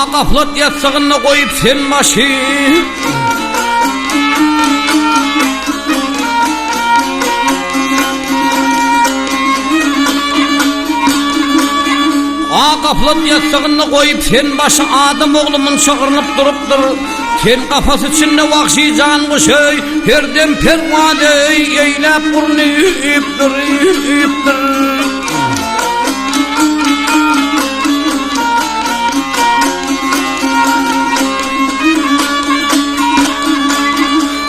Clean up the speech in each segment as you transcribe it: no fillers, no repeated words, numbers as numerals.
Gaflat yatsağına koyup sen başı Gaflat yatsağına koyup sen başı adam oğlumun çağırınıp durupdur sen kafası içinde vahşi can kuşey herdem pervade eylep burnuyupdur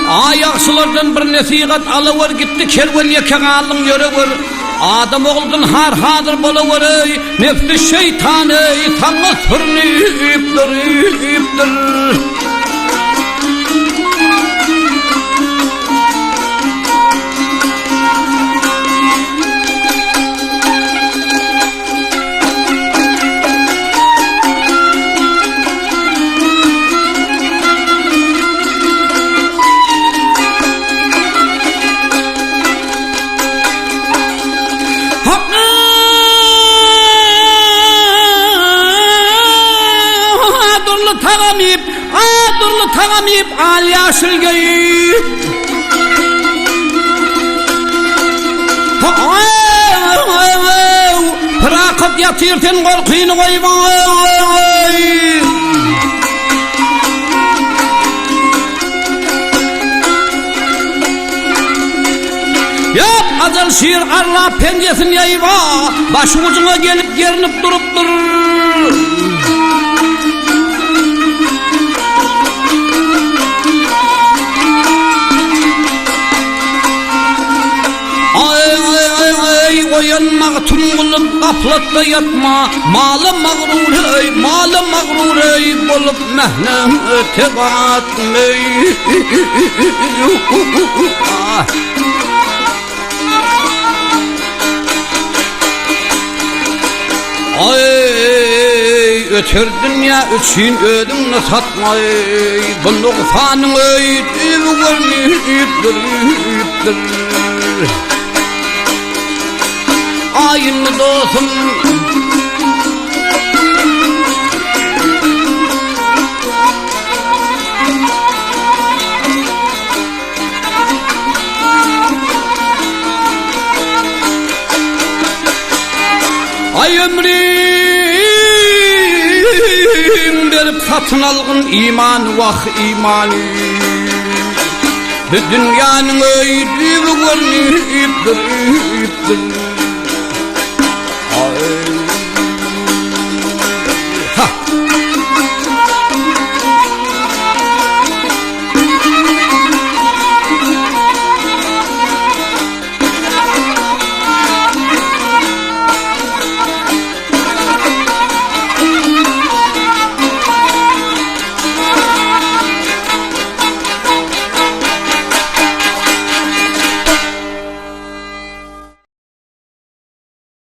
Ayaksılardan bir nesihat alıver gitti kervan yakanalın yörever Adam oğlundan har hadır boluver ey nefsi şeytan ey tanrı sürünüptür Adurlu tagamip al yaşılgayı Bırakıp yatırtın korkuyunu koyvay Yap azal şiir arla pencesin yayva Başı ucuna gelip gerinip duruptur Oyanmak tüm gaflatta yatma Malı mağrur ey Bolup mehnete batmay Ay ötür dünya üçün ödünü satmay Bunu fanın ey Görünüptür Aynı dostum Ay ömrüm verip satın algın iman vah imanı Bu dünyanın öydüğü görünüptür